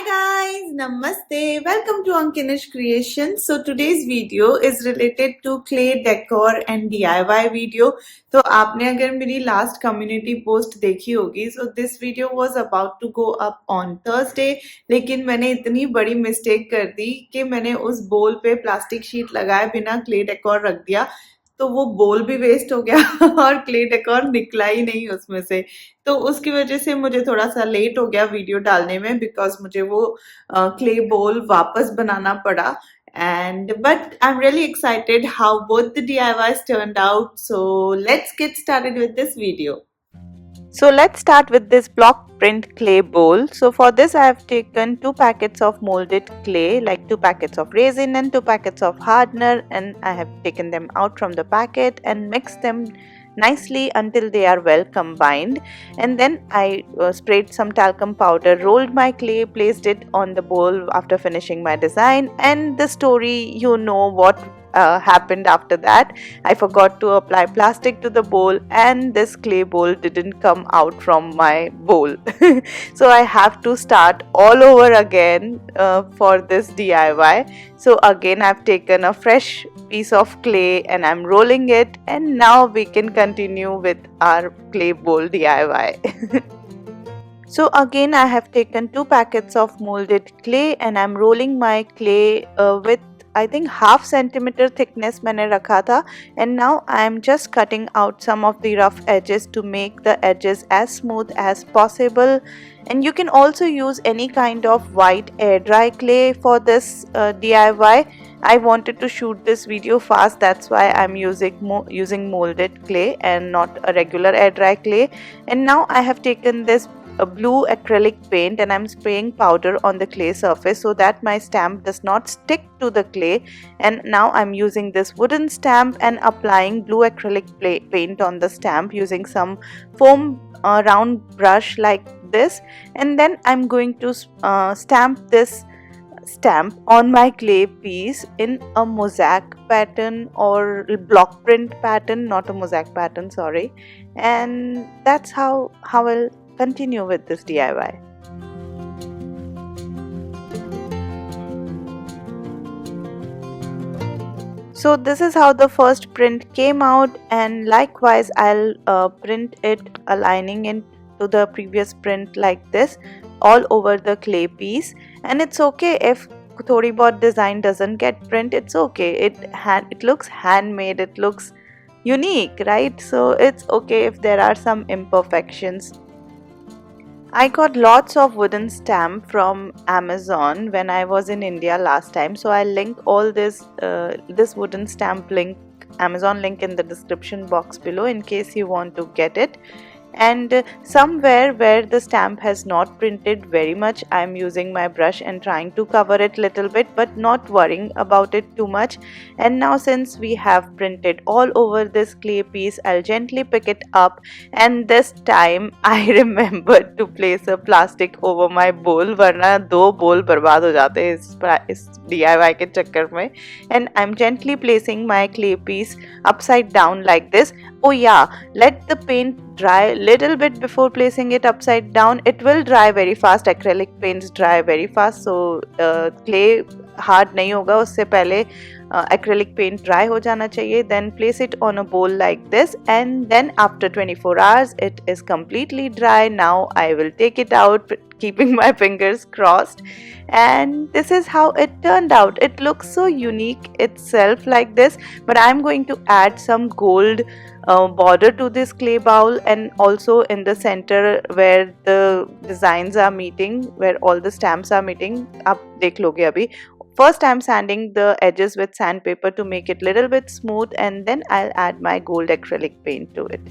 guys, Namaste. Welcome to Ankinish Creations. So today's video is related to clay decor and DIY video. तो आपने अगर मेरी last community post देखी होगी, so this video was about to go up on Thursday, लेकिन मैंने इतनी बड़ी mistake कर दी कि मैंने उस bowl पे plastic sheet लगाए बिना clay decor रख दिया, तो वो बोल भी वेस्ट हो गया और क्ले डेकोर निकला ही नहीं उसमें से। तो उसकी वजह से मुझे थोड़ा-सा लेट हो गया वीडियो डालने में बिकॉज़ मुझे वो क्ले बोल वापस बनाना पड़ा and but I'm really excited how both the DIYs turned out. So let's get started with this video. So let's start with this block print clay bowl. So for this I have taken 2 packets of molded clay, like 2 packets of resin and 2 packets of hardener, and I have taken them out from the packet and mixed them nicely until they are well combined, and then I sprayed some talcum powder, rolled my clay, placed it on the bowl after finishing my design, and the story, you know what happened after that. I forgot to apply plastic to the bowl and this clay bowl didn't come out from my bowl. So I have to start all over again for this DIY. So again I've taken a fresh piece of clay and I'm rolling it, and now we can continue with our clay bowl DIY. So again I have taken 2 packets of molded clay and I'm rolling my clay with I think half centimeter thickness मैंने रखा था, and now I am just cutting out some of the rough edges to make the edges as smooth as possible. And you can also use any kind of white air dry clay for this DIY. I wanted to shoot this video fast, that's why I'm using molded clay and not a regular air dry clay. And now I have taken this a blue acrylic paint and I'm spraying powder on the clay surface so that my stamp does not stick to the clay. And now I'm using this wooden stamp and applying blue acrylic paint on the stamp using some foam round brush like this, and then I'm going to stamp this stamp on my clay piece in a mosaic pattern or block print pattern, not a mosaic pattern, sorry. And that's how I'll continue with this DIY. So this is how the first print came out, and likewise I'll print it aligning it to the previous print like this all over the clay piece. And it's okay if thodi bahut design doesn't get print, it's okay. It looks handmade, it looks unique, right? So it's okay if there are some imperfections. I got lots of wooden stamp from Amazon when I was in India last time, so I'll link all this wooden stamp link, Amazon link, in the description box below in case you want to get it. And somewhere where the stamp has not printed very much, I'm using my brush and trying to cover it little bit but not worrying about it too much. And now since we have printed all over this clay piece, I'll gently pick it up, and this time I remembered to place a plastic over my bowl, वरना 2 bowl बर्बाद हो जाते हैं इस DIY के चक्कर में. And I'm gently placing my clay piece upside down like this. Oh yeah, let the paint dry little bit before placing it upside down. It will dry very fast, acrylic paints dry very fast, so clay hard नहीं होगा, उससे पहले acrylic paint dry हो जाना चाहिए. Then place it on a bowl like this, and then after 24 hours it is completely dry. Now I will take it out keeping my fingers crossed, and this is how it turned out. It looks so unique itself like this, but I'm going to add some gold border to this clay bowl, and also in the center where the designs are meeting, where all the stamps are meeting. आप देख लोगे अभी. First I'm sanding the edges with sandpaper to make it little bit smooth, and then I'll add my gold acrylic paint to it.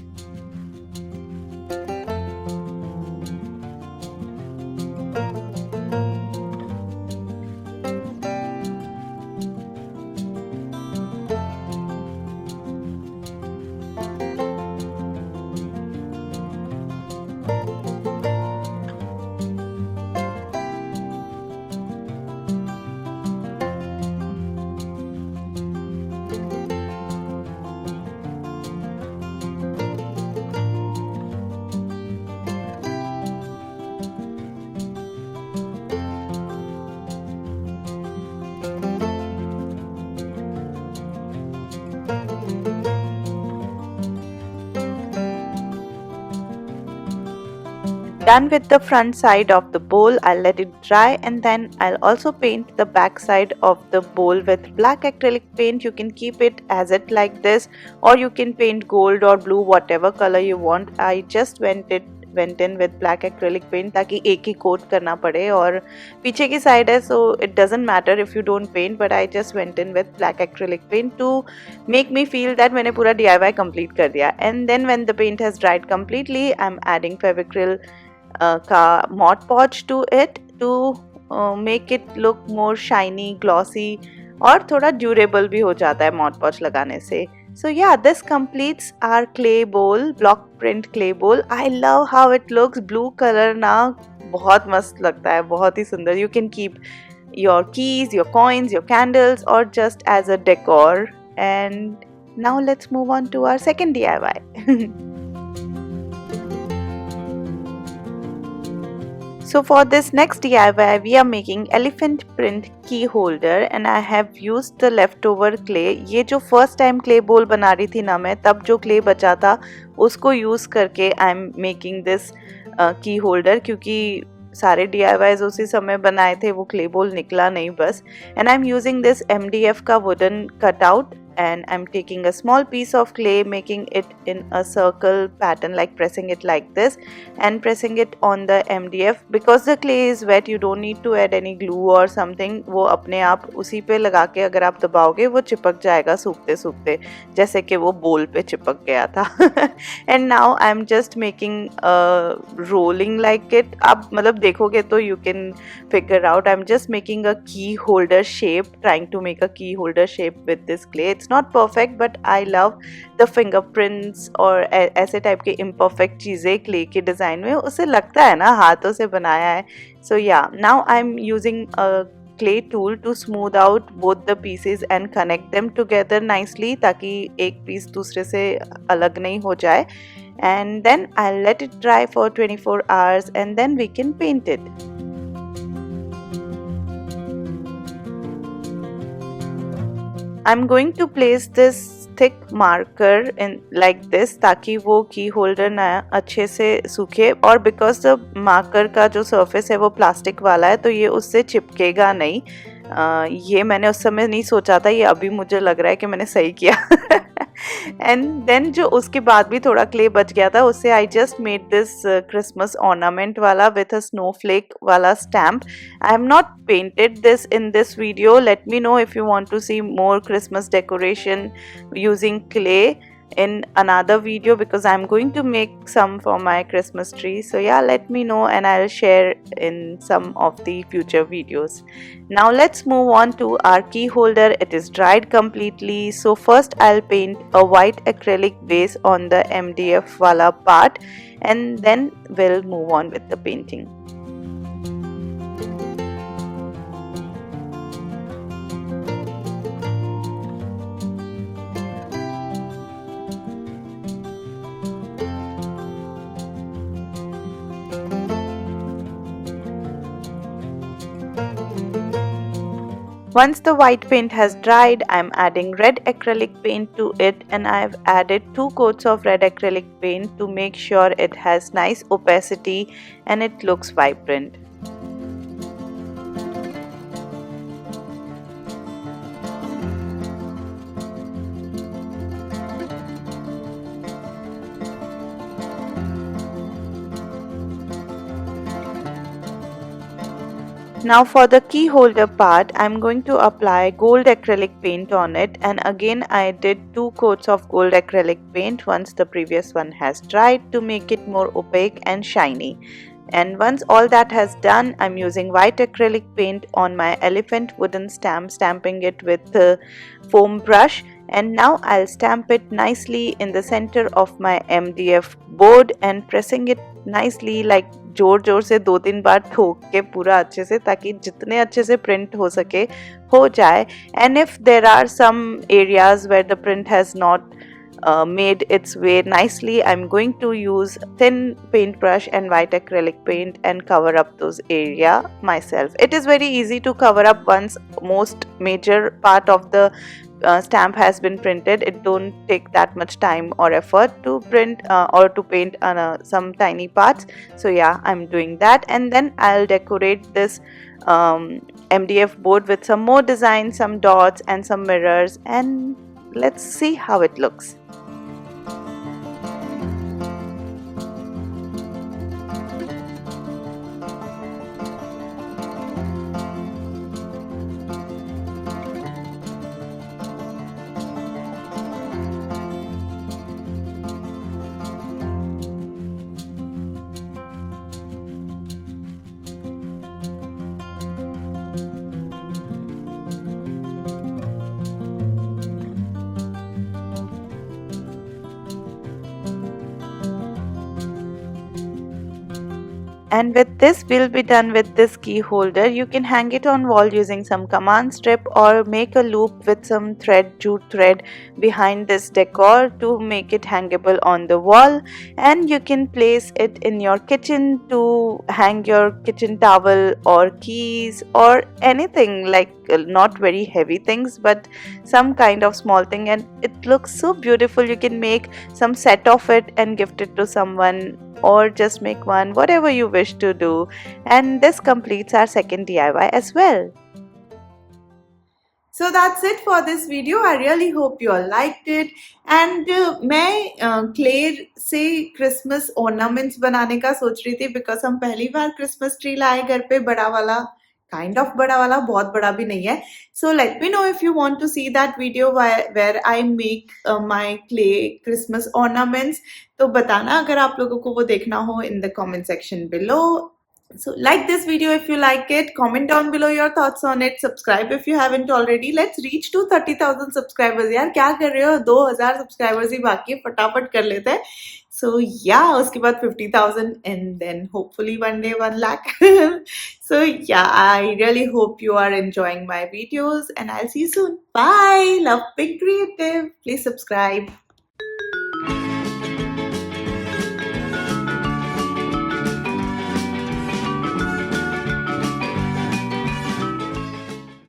Done with the front side of the bowl, I'll let it dry and then I'll also paint the back side of the bowl with black acrylic paint. You can keep it as it like this, or you can paint gold or blue, whatever color you want. I just went in with black acrylic paint ताकि एक ही coat करना पड़े, और पीछे की side है so it doesn't matter if you don't paint, but I just went in with black acrylic paint to make me feel that मैंने पूरा DIY complete कर दिया. And then when the paint has dried completely, I'm adding Fevicryl का Mod Podge to it to make it look more shiny, glossy, और थोड़ा durable भी हो जाता है Mod Podge लगाने से. So yeah, this completes our clay bowl, block print clay bowl. I love how it looks. Blue color ना बहुत मस्त लगता है, बहुत ही सुंदर. You can keep your keys, your coins, your candles, or just as a decor. And now let's move on to our second DIY. So for this next DIY, we are making elephant print key holder and I have used the leftover clay. ये जो first time clay bowl बना रही थी ना मैं, तब जो clay बचा था उसको use करके I'm making this key holder, क्योंकि सारे DIYs उसी समय बनाए थे, वो clay bowl निकला नहीं बस. And I'm using this MDF का wooden cutout and I'm taking a small piece of clay, making it in a circle pattern, like pressing it like this and pressing it on the MDF. Because the clay is wet, you don't need to add any glue or something. वो अपने आप उसी पे लगा के अगर आप दबाओगे वो चिपक जाएगा सूखते सूखते, जैसे कि वो बोल पे चिपक गया था. And now I'm just making a rolling like it. आप मतलब देखोगे तो you can figure out. I'm just making a key holder shape, trying to make a key holder shape with this clay. It's not perfect, but I love the fingerprints और ऐसे type के imperfect चीज़ें clay के design में, उसे लगता है ना हाथों से बनाया है. So yeah, now I'm using a clay tool to smooth out both the pieces and connect them together nicely ताकि एक piece दूसरे से अलग नहीं हो जाए. And then I'll let it dry for 24 hours and then we can paint it. I'm going to place this thick marker in like this ताकि वो की होल्डर ना अच्छे से सूखे, और because the marker का जो surface है वो प्लास्टिक वाला है तो ये उससे चिपकेगा नहीं. ये मैंने उस समय नहीं सोचा था, ये अभी मुझे लग रहा है कि मैंने सही किया. एंड देन जो उसके बाद भी थोड़ा क्ले बच गया था उससे I just made this Christmas ornament वाला विथ अ स्नोफ्लेक वाला stamp. I have not painted this in this video. Let me know if you want to see more Christmas decoration using clay in another video, because I'm going to make some for my Christmas tree. So yeah, let me know and I'll share in some of the future videos. Now let's move on to our key holder. It is dried completely. So first I'll paint a white acrylic base on the MDF wala part and then we'll move on with the painting. Once the white paint has dried, I'm adding red acrylic paint to it, and I've added 2 coats of red acrylic paint to make sure it has nice opacity and it looks vibrant. Now for the key holder part, I'm going to apply gold acrylic paint on it, and again I did 2 coats of gold acrylic paint once the previous one has dried to make it more opaque and shiny. And once all that has done, I'm using white acrylic paint on my elephant wooden stamp, stamping it with the foam brush. And now I'll stamp it nicely in the center of my MDF board and pressing it nicely, like जोर जोर से 2-3 बार ठोक के पूरा अच्छे से, ताकि जितने अच्छे से प्रिंट हो सके हो जाए. And if there are some areas where the print has not made its way nicely, I'm going to use thin paintbrush and white acrylic paint and cover up those area myself. It is very easy to cover up once most major part of the stamp has been printed. It don't take that much time or effort to print or to paint some tiny parts. So yeah, I'm doing that, and then I'll decorate this MDF board with some more designs, some dots and some mirrors, and let's see how it looks. And with this, we'll be done with this key holder. You can hang it on wall using some command strip or make a loop with some thread, jute thread behind this decor to make it hangable on the wall. And you can place it in your kitchen to hang your kitchen towel or keys or anything, like not very heavy things but some kind of small thing, and it looks so beautiful. You can make some set of it and gift it to someone, or just make one, whatever you wish to do. And this completes our second DIY as well. So that's it for this video. I really hope you all liked it. And मैं clay से Christmas ornaments बनाने का सोच रही थी, because हम पहली बार Christmas tree लाए घर पे, बड़ा वाला, kind of बड़ा वाला, बहुत बड़ा भी नहीं है. So let me know if you want to see that video where I make my clay Christmas ornaments. तो बताना अगर आप लोगों को वो देखना हो in the comment section below. So like this video if you like it, comment down below your thoughts on it, subscribe if you haven't already. Let's reach to 30,000 subscribers. यार क्या कर रहे हो, 2,000 subscribers ही बाकी है, फटाफट कर लेते हैं. So yeah, उसके बाद 50,000 and then hopefully one day 1 lakh. So yeah, I really hope you are enjoying my videos and I'll see you soon. Bye. Love being creative. Please subscribe.